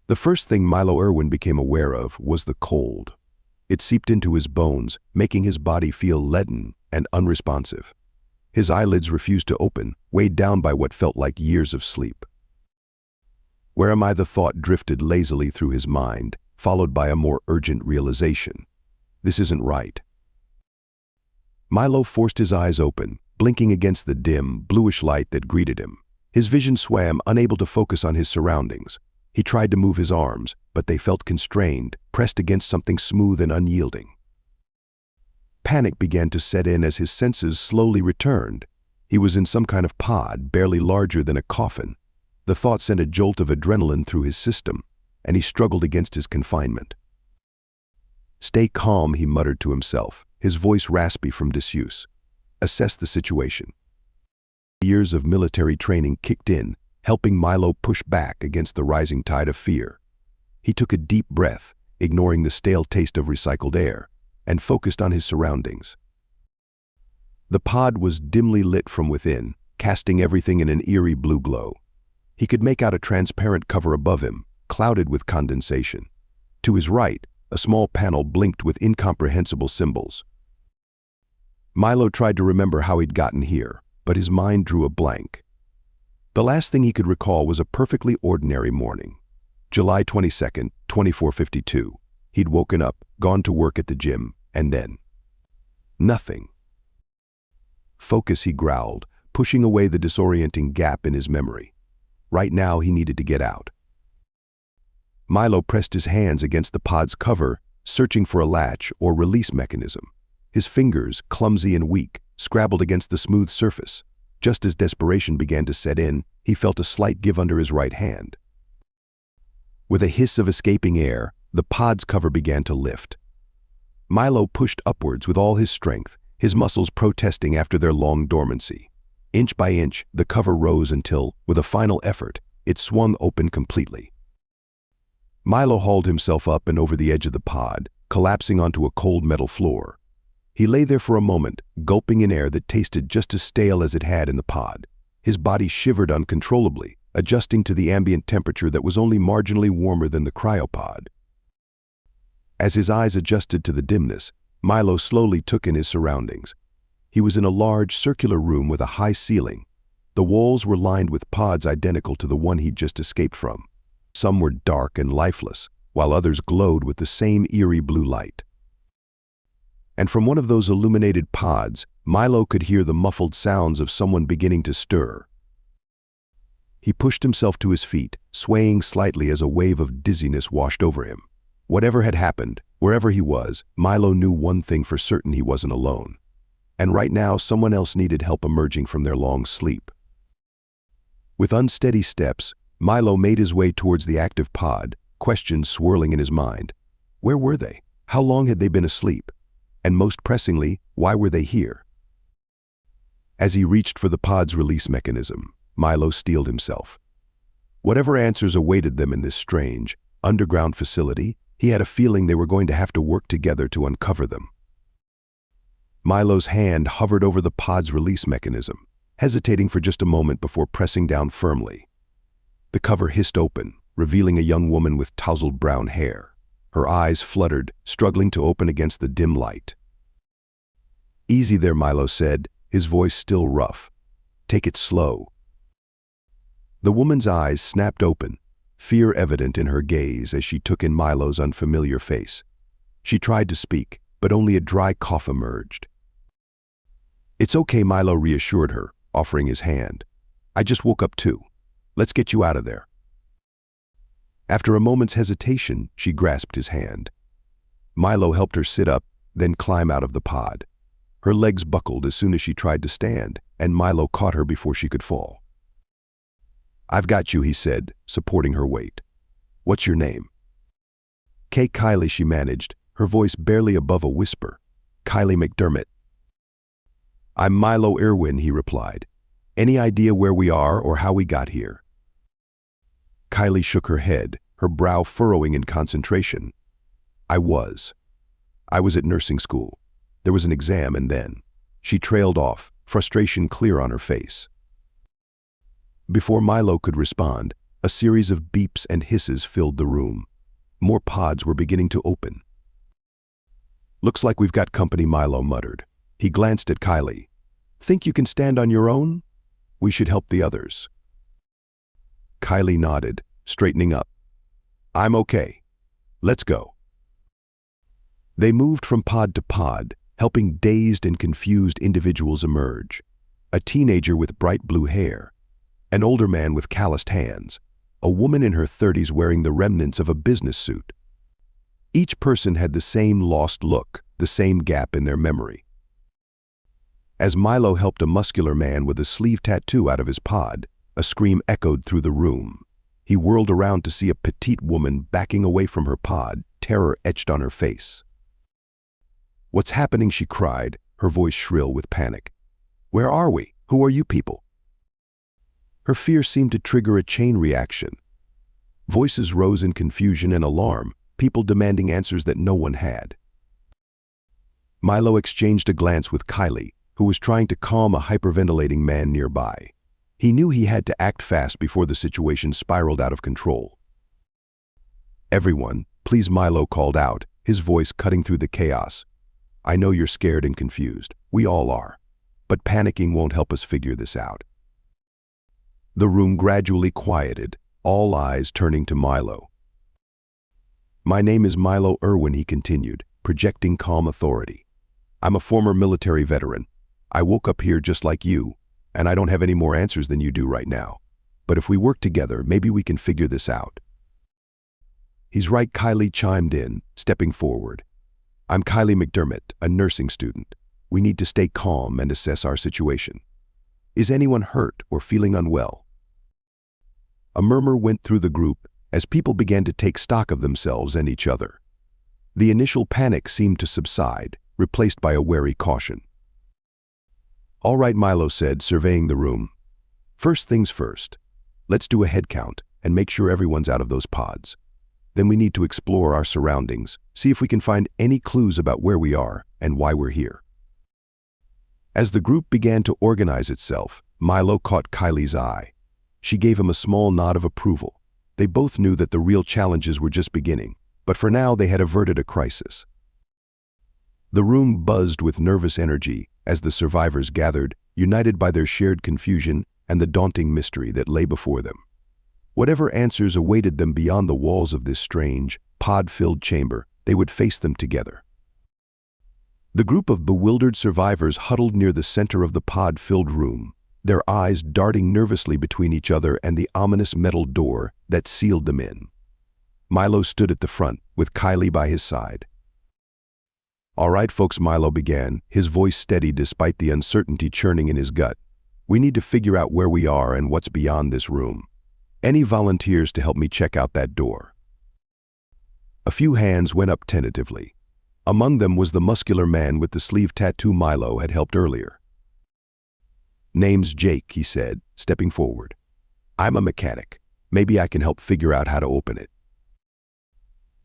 The first thing Milo Irwin became aware of was the cold. It seeped into his bones, making his body feel leaden and unresponsive. His eyelids refused to open, weighed down by what felt like years of sleep. "Where am I?" The thought drifted lazily through his mind, followed by a more urgent realization. This isn't right. Milo forced his eyes open, blinking against the dim, bluish light that greeted him. His vision swam, unable to focus on his surroundings. He tried to move his arms, but they felt constrained, pressed against something smooth and unyielding. Panic began to set in as his senses slowly returned. He was in some kind of pod, barely larger than a coffin. The thought sent a jolt of adrenaline through his system, and he struggled against his confinement. "Stay calm," he muttered to himself, his voice raspy from disuse. "Assess the situation." Years of military training kicked in, helping Milo push back against the rising tide of fear. He took a deep breath, ignoring the stale taste of recycled air, and focused on his surroundings. The pod was dimly lit from within, casting everything in an eerie blue glow. He could make out a transparent cover above him, clouded with condensation. To his right, a small panel blinked with incomprehensible symbols. Milo tried to remember how he'd gotten here, but his mind drew a blank. The last thing he could recall was a perfectly ordinary morning. July 22nd, 2452. He'd woken up, gone to work at the gym, and then nothing. "Focus," he growled, pushing away the disorienting gap in his memory. Right now he needed to get out. Milo pressed his hands against the pod's cover, searching for a latch or release mechanism. His fingers, clumsy and weak, scrabbled against the smooth surface. Just as desperation began to set in, he felt a slight give under his right hand. With a hiss of escaping air, the pod's cover began to lift. Milo pushed upwards with all his strength, his muscles protesting after their long dormancy. Inch by inch, the cover rose until, with a final effort, it swung open completely. Milo hauled himself up and over the edge of the pod, collapsing onto a cold metal floor. He lay there for a moment, gulping in air that tasted just as stale as it had in the pod. His body shivered uncontrollably, adjusting to the ambient temperature that was only marginally warmer than the cryopod. As his eyes adjusted to the dimness, Milo slowly took in his surroundings. He was in a large, circular room with a high ceiling. The walls were lined with pods identical to the one he'd just escaped from. Some were dark and lifeless, while others glowed with the same eerie blue light. And from one of those illuminated pods, Milo could hear the muffled sounds of someone beginning to stir. He pushed himself to his feet, swaying slightly as a wave of dizziness washed over him. Whatever had happened, wherever he was, Milo knew one thing for certain: he wasn't alone. And right now, someone else needed help emerging from their long sleep. With unsteady steps, Milo made his way towards the active pod, questions swirling in his mind. Where were they? How long had they been asleep? And most pressingly, why were they here? As he reached for the pod's release mechanism, Milo steeled himself. Whatever answers awaited them in this strange, underground facility, he had a feeling they were going to have to work together to uncover them. Milo's hand hovered over the pod's release mechanism, hesitating for just a moment before pressing down firmly. The cover hissed open, revealing a young woman with tousled brown hair. Her eyes fluttered, struggling to open against the dim light. "Easy there," Milo said, his voice still rough. "Take it slow." The woman's eyes snapped open, fear evident in her gaze as she took in Milo's unfamiliar face. She tried to speak, but only a dry cough emerged. "It's okay," Milo reassured her, offering his hand. "I just woke up too. Let's get you out of there." After a moment's hesitation, she grasped his hand. Milo helped her sit up, then climb out of the pod. Her legs buckled as soon as she tried to stand, and Milo caught her before she could fall. "I've got you," he said, supporting her weight. "What's your name?" Kylie," she managed, her voice barely above a whisper. "Kylie McDermott." "I'm Milo Irwin," he replied. "Any idea where we are or how we got here?" Kylie shook her head, her brow furrowing in concentration. I was at nursing school. There was an exam and then..." She trailed off, frustration clear on her face. Before Milo could respond, A series of beeps and hisses filled the room. More pods were beginning to open. "Looks like we've got company," Milo muttered. He glanced at Kylie. "Think you can stand on your own? We should help the others." Kylie nodded, straightening up. "I'm okay. Let's go." They moved from pod to pod, helping dazed and confused individuals emerge. A teenager with bright blue hair, an older man with calloused hands, a woman in her 30s wearing the remnants of a business suit. Each person had the same lost look, the same gap in their memory. As Milo helped a muscular man with a sleeve tattoo out of his pod, a scream echoed through the room. He whirled around to see a petite woman backing away from her pod, terror etched on her face. "What's happening?" she cried, her voice shrill with panic. "Where are we? Who are you people?" Her fear seemed to trigger a chain reaction. Voices rose in confusion and alarm, people demanding answers that no one had. Milo exchanged a glance with Kylie, who was trying to calm a hyperventilating man nearby. He knew he had to act fast before the situation spiraled out of control. "Everyone, please," Milo called out, his voice cutting through the chaos. "I know you're scared and confused. We all are. But panicking won't help us figure this out." The room gradually quieted, all eyes turning to Milo. "My name is Milo Irwin," he continued, projecting calm authority. "I'm a former military veteran. I woke up here just like you, and I don't have any more answers than you do right now. But if we work together, maybe we can figure this out." "He's right," Kylie chimed in, stepping forward. "I'm Kylie McDermott, a nursing student. We need to stay calm and assess our situation. Is anyone hurt or feeling unwell?" A murmur went through the group as people began to take stock of themselves and each other. The initial panic seemed to subside, replaced by a wary caution. "All right," Milo said, surveying the room. "First things first. Let's do a head count and make sure everyone's out of those pods. Then we need to explore our surroundings, see if we can find any clues about where we are and why we're here." As the group began to organize itself, Milo caught Kylie's eye. She gave him a small nod of approval. They both knew that the real challenges were just beginning, but for now they had averted a crisis. The room buzzed with nervous energy as the survivors gathered, united by their shared confusion and the daunting mystery that lay before them. Whatever answers awaited them beyond the walls of this strange, pod-filled chamber, they would face them together. The group of bewildered survivors huddled near the center of the pod-filled room, their eyes darting nervously between each other and the ominous metal door that sealed them in. Milo stood at the front, with Kylie by his side. "All right, folks," Milo began, his voice steady despite the uncertainty churning in his gut. "We need to figure out where we are and what's beyond this room. Any volunteers to help me check out that door?" A few hands went up tentatively. Among them was the muscular man with the sleeve tattoo Milo had helped earlier. "Name's Jake," he said, stepping forward. "I'm a mechanic. Maybe I can help figure out how to open it."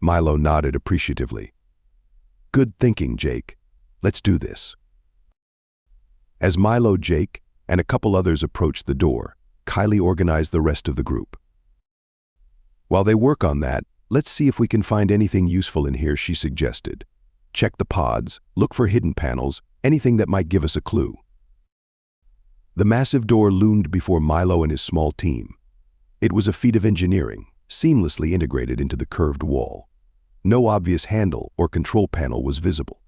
Milo nodded appreciatively. "Good thinking, Jake. Let's do this." As Milo, Jake, and a couple others approached the door, Kylie organized the rest of the group. "While they work on that, let's see if we can find anything useful in here," she suggested. "Check the pods, look for hidden panels, anything that might give us a clue." The massive door loomed before Milo and his small team. It was a feat of engineering, seamlessly integrated into the curved wall. No obvious handle or control panel was visible.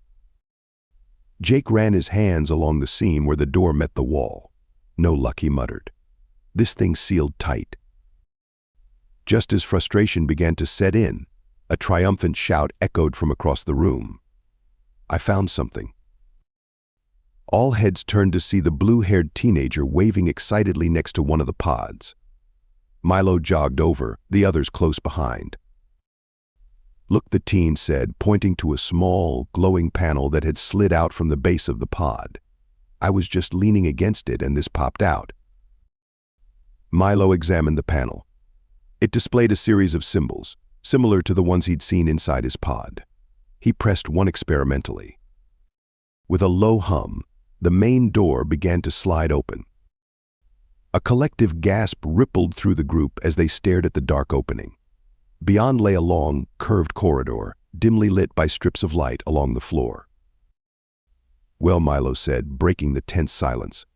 Jake ran his hands along the seam where the door met the wall. "No luck," he muttered. "This thing's sealed tight." Just as frustration began to set in, a triumphant shout echoed from across the room. "I found something." All heads turned to see the blue-haired teenager waving excitedly next to one of the pods. Milo jogged over, the others close behind. "Look," the teen said, pointing to a small, glowing panel that had slid out from the base of the pod. "I was just leaning against it and this popped out." Milo examined the panel. It displayed a series of symbols, similar to the ones he'd seen inside his pod. He pressed one experimentally. With a low hum, the main door began to slide open. A collective gasp rippled through the group as they stared at the dark opening. Beyond lay a long, curved corridor, dimly lit by strips of light along the floor. "Well," Milo said, breaking the tense silence,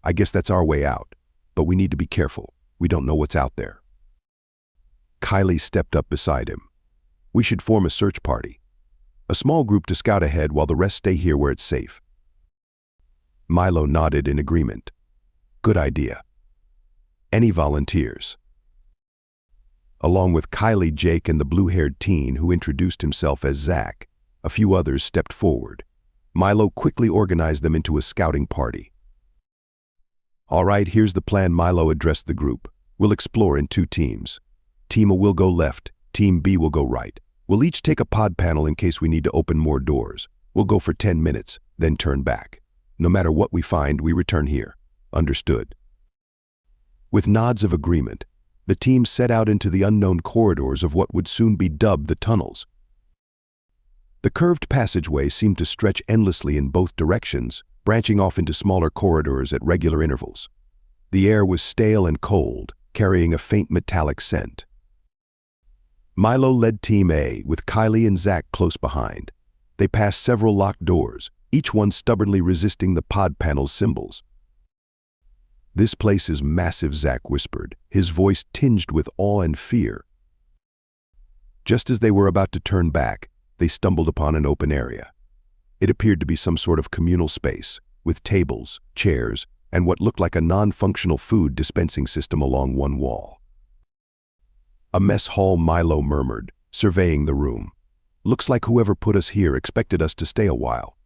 "I guess that's our way out, but we need to be careful. We don't know what's out there." Kylie stepped up beside him. "We should form a search party. A small group to scout ahead while the rest stay here where it's safe." Milo nodded in agreement. "Good idea. Any volunteers?" Along with Kylie, Jake, and the blue-haired teen who introduced himself as Zach, a few others stepped forward. Milo quickly organized them into a scouting party. "All right, here's the plan," Milo addressed the group. "We'll explore in 2 teams. Team A will go left, Team B will go right. We'll each take a pod panel in case we need to open more doors. We'll go for 10 minutes, then turn back. No matter what we find, we return here. Understood?" With nods of agreement, the team set out into the unknown corridors of what would soon be dubbed the tunnels. The curved passageway seemed to stretch endlessly in both directions, branching off into smaller corridors at regular intervals. The air was stale and cold, carrying a faint metallic scent. Milo led Team A, with Kylie and Zach close behind. They passed several locked doors, each one stubbornly resisting the pod panel's symbols. "This place is massive," Zach whispered, his voice tinged with awe and fear. Just as they were about to turn back, they stumbled upon an open area. It appeared to be some sort of communal space, with tables, chairs, and what looked like a non-functional food dispensing system along one wall. "A mess hall," Milo murmured, surveying the room. "Looks like whoever put us here expected us to stay a while."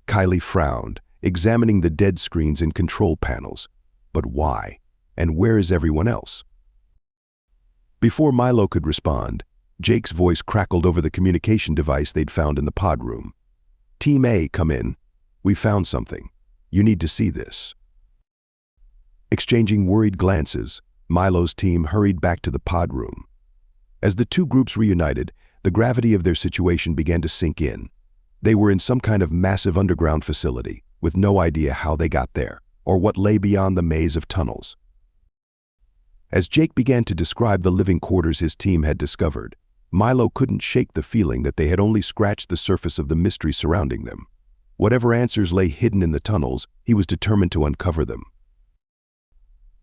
Kylie frowned, examining the dead screens and control panels. But why? And where is everyone else? Before Milo could respond, Jake's voice crackled over the communication device they'd found in the pod room. "Team A, come in. We found something. You need to see this." Exchanging worried glances, Milo's team hurried back to the pod room. As the 2 groups reunited, the gravity of their situation began to sink in. They were in some kind of massive underground facility, with no idea how they got there, or what lay beyond the maze of tunnels. As Jake began to describe the living quarters his team had discovered, Milo couldn't shake the feeling that they had only scratched the surface of the mystery surrounding them. Whatever answers lay hidden in the tunnels, he was determined to uncover them.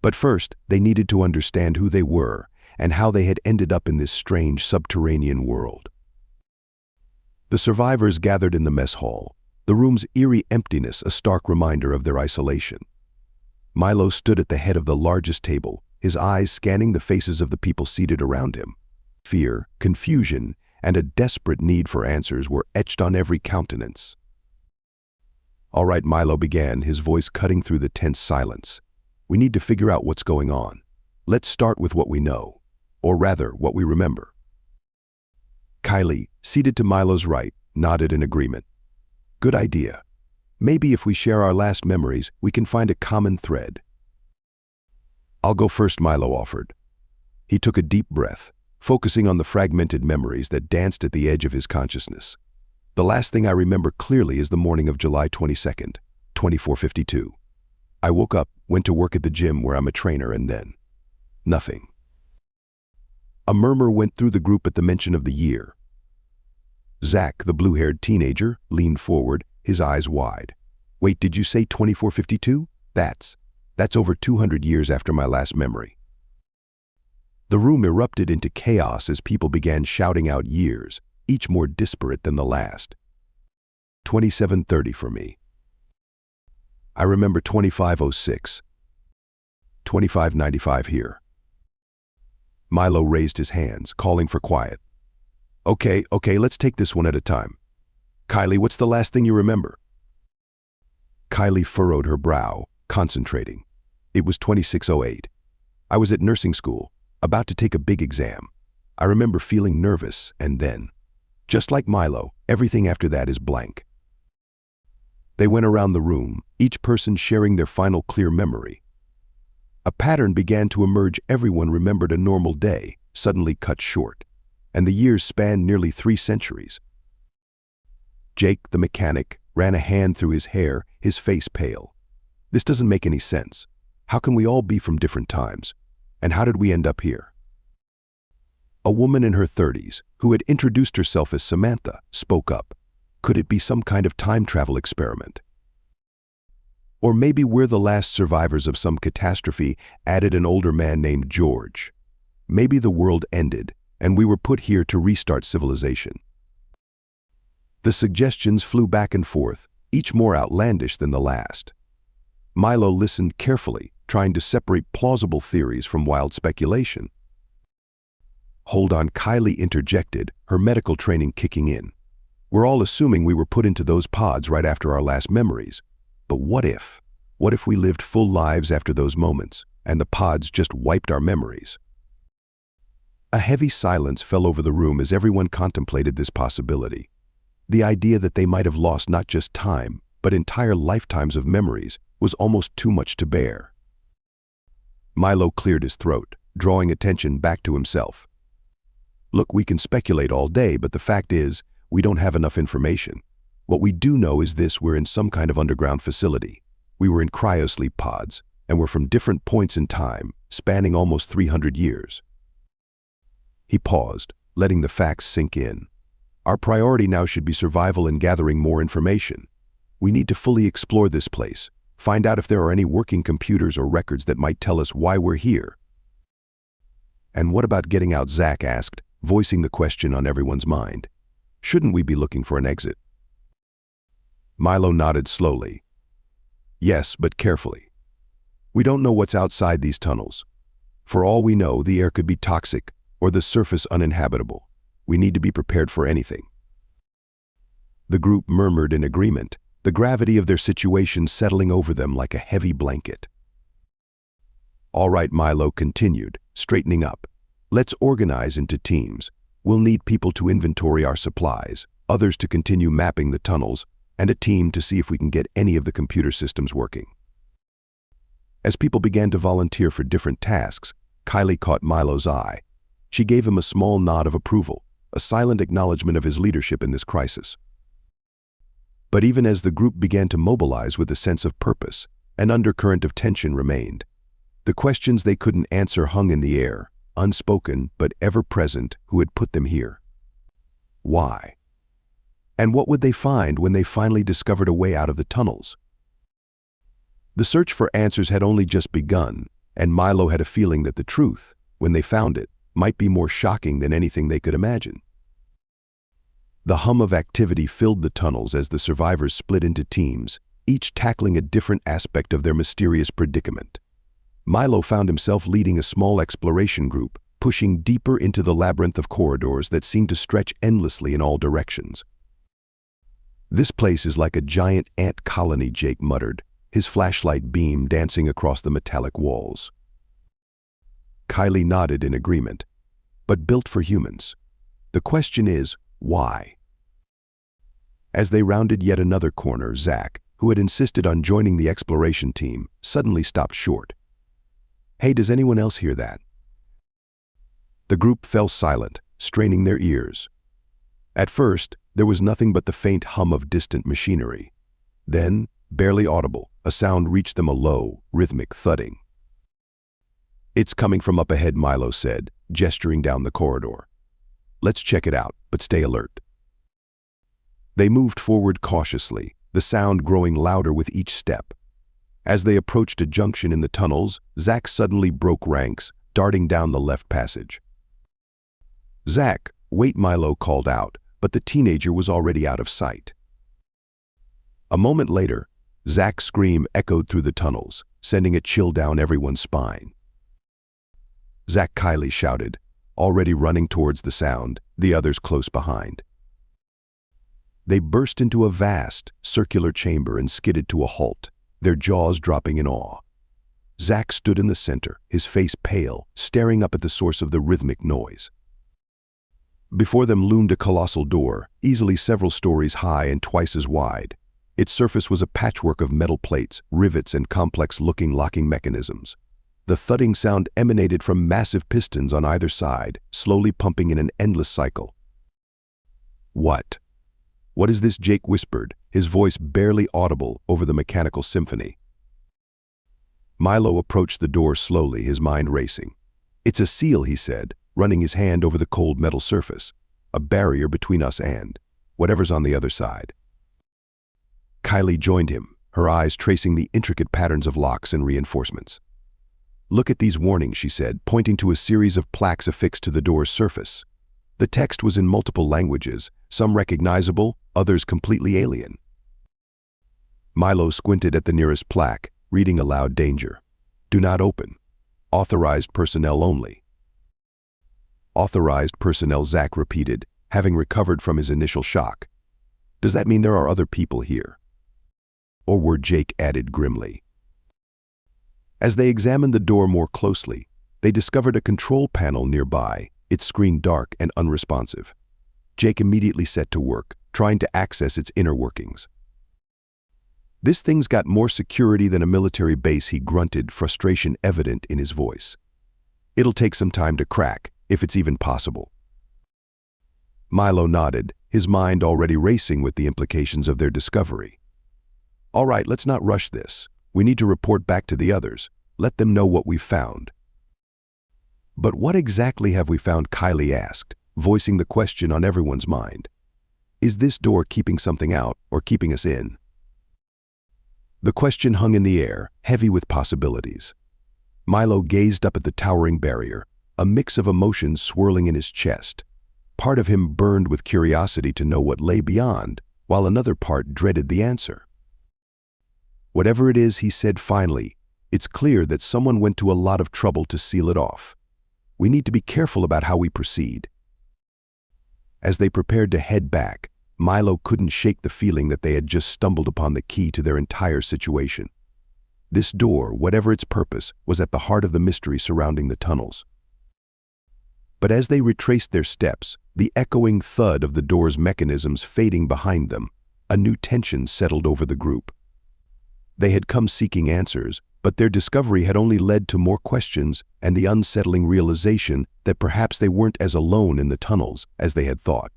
But first, they needed to understand who they were and how they had ended up in this strange subterranean world. The survivors gathered in the mess hall, the room's eerie emptiness a stark reminder of their isolation. Milo stood at the head of the largest table, his eyes scanning the faces of the people seated around him. Fear, confusion, and a desperate need for answers were etched on every countenance. "All right," Milo began, his voice cutting through the tense silence. "We need to figure out what's going on. Let's start with what we know, or rather, what we remember." Kylie, seated to Milo's right, nodded in agreement. "Good idea. Maybe if we share our last memories, we can find a common thread." "I'll go first," Milo offered. He took a deep breath, focusing on the fragmented memories that danced at the edge of his consciousness. "The last thing I remember clearly is the morning of July 22nd, 2452. I woke up, went to work at the gym where I'm a trainer, and then nothing." A murmur went through the group at the mention of the year. Zach, the blue-haired teenager, leaned forward, his eyes wide. "Wait, did you say 2452? That's over 200 years after my last memory." The room erupted into chaos as people began shouting out years, each more disparate than the last. 2730 for me. I remember 2506. 2595 here. Milo raised his hands, calling for quiet. Okay, let's take this one at a time. Kylie, what's the last thing you remember?" Kylie furrowed her brow, concentrating. "It was 2608. I was at nursing school, about to take a big exam. I remember feeling nervous, and then, just like Milo, everything after that is blank." They went around the room, each person sharing their final clear memory. A pattern began to emerge. Everyone remembered a normal day, suddenly cut short, and the years spanned nearly 3 centuries. Jake, the mechanic, ran a hand through his hair, his face pale. "This doesn't make any sense. How can we all be from different times? And how did we end up here? A woman in her 30s, who had introduced herself as Samantha, spoke up. Could it be some kind of time travel experiment? Or maybe we're the last survivors of some catastrophe, added an older man named George. Maybe the world ended, and we were put here to restart civilization. The suggestions flew back and forth, each more outlandish than the last. Milo listened carefully, trying to separate plausible theories from wild speculation. Hold on, Kylie interjected, her medical training kicking in. We're all assuming we were put into those pods right after our last memories. But what if? What if we lived full lives after those moments, and the pods just wiped our memories? A heavy silence fell over the room as everyone contemplated this possibility. The idea that they might have lost not just time, but entire lifetimes of memories was almost too much to bear. Milo cleared his throat, drawing attention back to himself. Look, we can speculate all day, but the fact is, we don't have enough information. What we do know is this: we're in some kind of underground facility. We were in cryosleep pods, and we're from different points in time, spanning almost 300 years. He paused, letting the facts sink in. Our priority now should be survival and gathering more information. We need to fully explore this place, find out if there are any working computers or records that might tell us why we're here. And what about getting out? Zach asked, voicing the question on everyone's mind. Shouldn't we be looking for an exit? Milo nodded slowly. Yes, but carefully. We don't know what's outside these tunnels. For all we know, the air could be toxic or the surface uninhabitable. We need to be prepared for anything. The group murmured in agreement, the gravity of their situation settling over them like a heavy blanket. All right, Milo continued, straightening up. Let's organize into teams. We'll need people to inventory our supplies, others to continue mapping the tunnels, and a team to see if we can get any of the computer systems working. As people began to volunteer for different tasks, Kylie caught Milo's eye. She gave him a small nod of approval, a silent acknowledgement of his leadership in this crisis. But even as the group began to mobilize with a sense of purpose, an undercurrent of tension remained. The questions they couldn't answer hung in the air, unspoken but ever-present. Who had put them here? Why? And what would they find when they finally discovered a way out of the tunnels? The search for answers had only just begun, and Milo had a feeling that the truth, when they found it, might be more shocking than anything they could imagine. The hum of activity filled the tunnels as the survivors split into teams, each tackling a different aspect of their mysterious predicament. Milo found himself leading a small exploration group, pushing deeper into the labyrinth of corridors that seemed to stretch endlessly in all directions. This place is like a giant ant colony, Jake muttered, his flashlight beam dancing across the metallic walls. Kylie nodded in agreement. But built for humans. The question is, why? As they rounded yet another corner, Zach, who had insisted on joining the exploration team, suddenly stopped short. Hey, does anyone else hear that? The group fell silent, straining their ears. At first, there was nothing but the faint hum of distant machinery. Then, barely audible, a sound reached them, a low, rhythmic thudding. It's coming from up ahead, Milo said, gesturing down the corridor. Let's check it out, but stay alert. They moved forward cautiously, the sound growing louder with each step. As they approached a junction in the tunnels, Zach suddenly broke ranks, darting down the left passage. Zach, wait, Milo called out, but the teenager was already out of sight. A moment later, Zach's scream echoed through the tunnels, sending a chill down everyone's spine. Zach, Kylie shouted, already running towards the sound, the others close behind. They burst into a vast, circular chamber and skidded to a halt, their jaws dropping in awe. Zach stood in the center, his face pale, staring up at the source of the rhythmic noise. Before them loomed a colossal door, easily several stories high and twice as wide. Its surface was a patchwork of metal plates, rivets, and complex-looking locking mechanisms. The thudding sound emanated from massive pistons on either side, slowly pumping in an endless cycle. What? What is this? Jake whispered, his voice barely audible over the mechanical symphony. Milo approached the door slowly, his mind racing. "It's a seal," he said, running his hand over the cold metal surface. "A barrier between us and whatever's on the other side." Kylie joined him, her eyes tracing the intricate patterns of locks and reinforcements. "Look at these warnings," she said, pointing to a series of plaques affixed to the door's surface. The text was in multiple languages, some recognizable, others completely alien. Milo squinted at the nearest plaque, reading aloud, "Danger. Do not open. Authorized personnel only." "Authorized personnel," Zach repeated, having recovered from his initial shock. "Does that mean there are other people here?" "Or were," Jake added grimly. As they examined the door more closely, they discovered a control panel nearby, its screen dark and unresponsive. Jake immediately set to work, trying to access its inner workings. "This thing's got more security than a military base," he grunted, frustration evident in his voice. "It'll take some time to crack, if it's even possible." Milo nodded, his mind already racing with the implications of their discovery. "All right, let's not rush this. We need to report back to the others, let them know what we've found." "But what exactly have we found?" Kylie asked, voicing the question on everyone's mind. "Is this door keeping something out or keeping us in?" The question hung in the air, heavy with possibilities. Milo gazed up at the towering barrier, a mix of emotions swirling in his chest. Part of him burned with curiosity to know what lay beyond, while another part dreaded the answer. "Whatever it is," he said finally, "it's clear that someone went to a lot of trouble to seal it off. We need to be careful about how we proceed." As they prepared to head back, Milo couldn't shake the feeling that they had just stumbled upon the key to their entire situation. This door, whatever its purpose, was at the heart of the mystery surrounding the tunnels. But as they retraced their steps, the echoing thud of the door's mechanisms fading behind them, a new tension settled over the group. They had come seeking answers, but their discovery had only led to more questions and the unsettling realization that perhaps they weren't as alone in the tunnels as they had thought.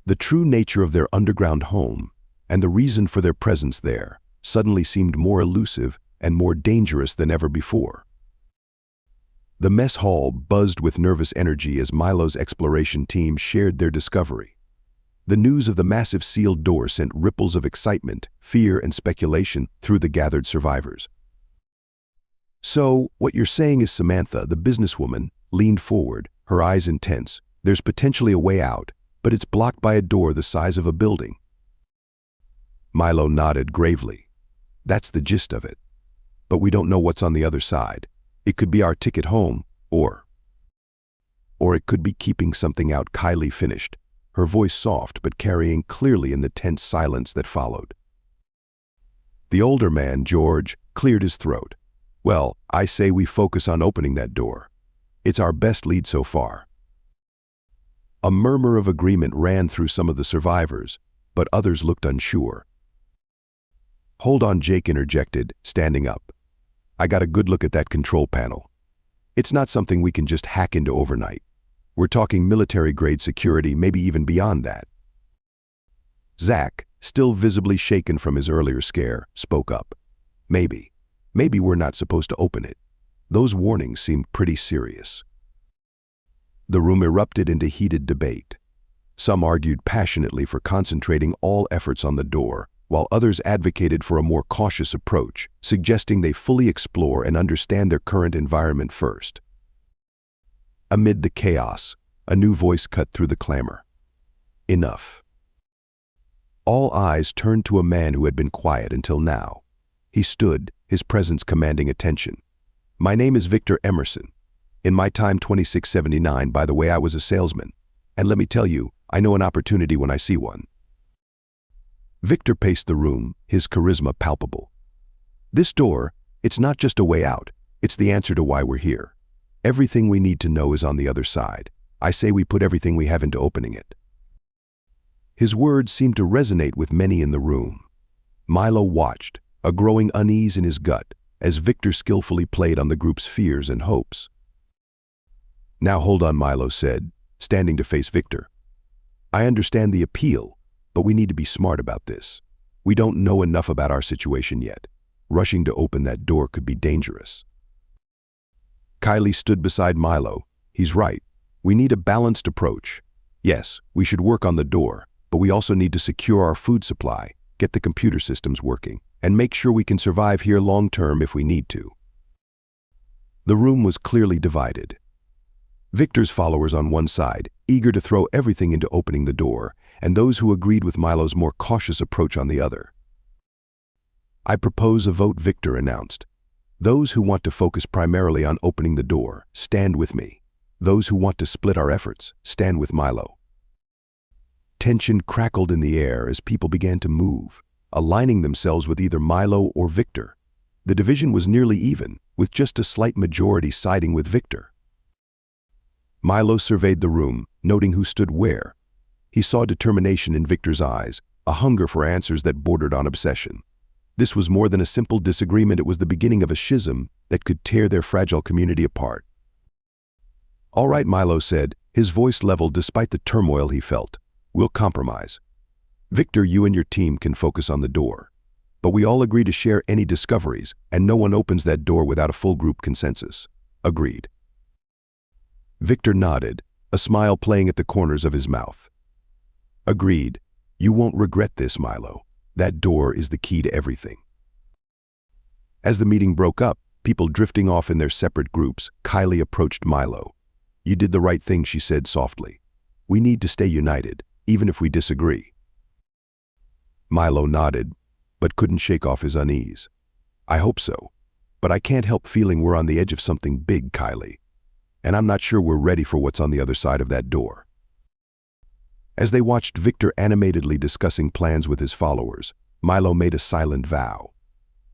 The true nature of their underground home, and the reason for their presence there, suddenly seemed more elusive and more dangerous than ever before. The mess hall buzzed with nervous energy as Milo's exploration team shared their discovery. The news of the massive sealed door sent ripples of excitement, fear, and speculation through the gathered survivors. "So, what you're saying is," Samantha, the businesswoman, leaned forward, her eyes intense, "there's potentially a way out, but it's blocked by a door the size of a building." Milo nodded gravely. "That's the gist of it. But we don't know what's on the other side. It could be our ticket home, or it could be keeping something out," Kylie finished, her voice soft but carrying clearly in the tense silence that followed. The older man, George, cleared his throat. "Well, I say we focus on opening that door. It's our best lead so far." A murmur of agreement ran through some of the survivors, but others looked unsure. "Hold on," Jake interjected, standing up. "I got a good look at that control panel. It's not something we can just hack into overnight. We're talking military-grade security, maybe even beyond that." Zach, still visibly shaken from his earlier scare, spoke up. Maybe we're not supposed to open it. Those warnings seemed pretty serious." The room erupted into heated debate. Some argued passionately for concentrating all efforts on the door, while others advocated for a more cautious approach, suggesting they fully explore and understand their current environment first. Amid the chaos, a new voice cut through the clamor. "Enough." All eyes turned to a man who had been quiet until now. He stood, his presence commanding attention. "My name is Victor Emerson. In my time 2679, by the way, I was a salesman. And let me tell you, I know an opportunity when I see one." Victor paced the room, his charisma palpable. "This door, it's not just a way out, it's the answer to why we're here. Everything we need to know is on the other side. I say we put everything we have into opening it." His words seemed to resonate with many in the room. Milo watched, a growing unease in his gut, as Victor skillfully played on the group's fears and hopes. "Now hold on," Milo said, standing to face Victor. "I understand the appeal, but we need to be smart about this. We don't know enough about our situation yet. Rushing to open that door could be dangerous. Kylie stood beside Milo. He's right. We need a balanced approach. Yes, we should work on the door, but we also need to secure our food supply, get the computer systems working, and make sure we can survive here long-term if we need to. The room was clearly divided. Victor's followers on one side, eager to throw everything into opening the door, and those who agreed with Milo's more cautious approach on the other. "I propose a vote," Victor announced. "Those who want to focus primarily on opening the door, stand with me. Those who want to split our efforts, stand with Milo." Tension crackled in the air as people began to move, aligning themselves with either Milo or Victor. The division was nearly even, with just a slight majority siding with Victor. Milo surveyed the room, noting who stood where. He saw determination in Victor's eyes, a hunger for answers that bordered on obsession. This was more than a simple disagreement, it was the beginning of a schism that could tear their fragile community apart. "All right," Milo said, his voice leveled despite the turmoil he felt. "We'll compromise. Victor, you and your team can focus on the door. But we all agree to share any discoveries, and no one opens that door without a full group consensus." "Agreed." Victor nodded, a smile playing at the corners of his mouth. "Agreed. You won't regret this, Milo. That door is the key to everything." As the meeting broke up, people drifting off in their separate groups, Kylie approached Milo. "You did the right thing," she said softly. "We need to stay united, even if we disagree." Milo nodded, but couldn't shake off his unease. "I hope so. But I can't help feeling we're on the edge of something big, Kylie. And I'm not sure we're ready for what's on the other side of that door." As they watched Victor animatedly discussing plans with his followers, Milo made a silent vow.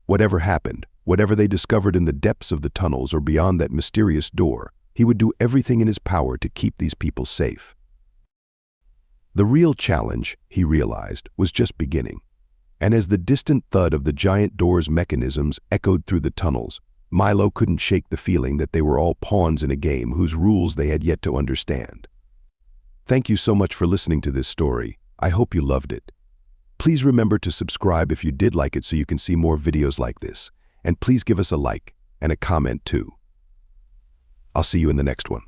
Whatever happened, whatever they discovered in the depths of the tunnels or beyond that mysterious door, he would do everything in his power to keep these people safe. The real challenge, he realized, was just beginning. And as the distant thud of the giant door's mechanisms echoed through the tunnels, Milo couldn't shake the feeling that they were all pawns in a game whose rules they had yet to understand. Thank you so much for listening to this story. I hope you loved it. Please remember to subscribe if you did like it so you can see more videos like this. And please give us a like and a comment too. I'll see you in the next one.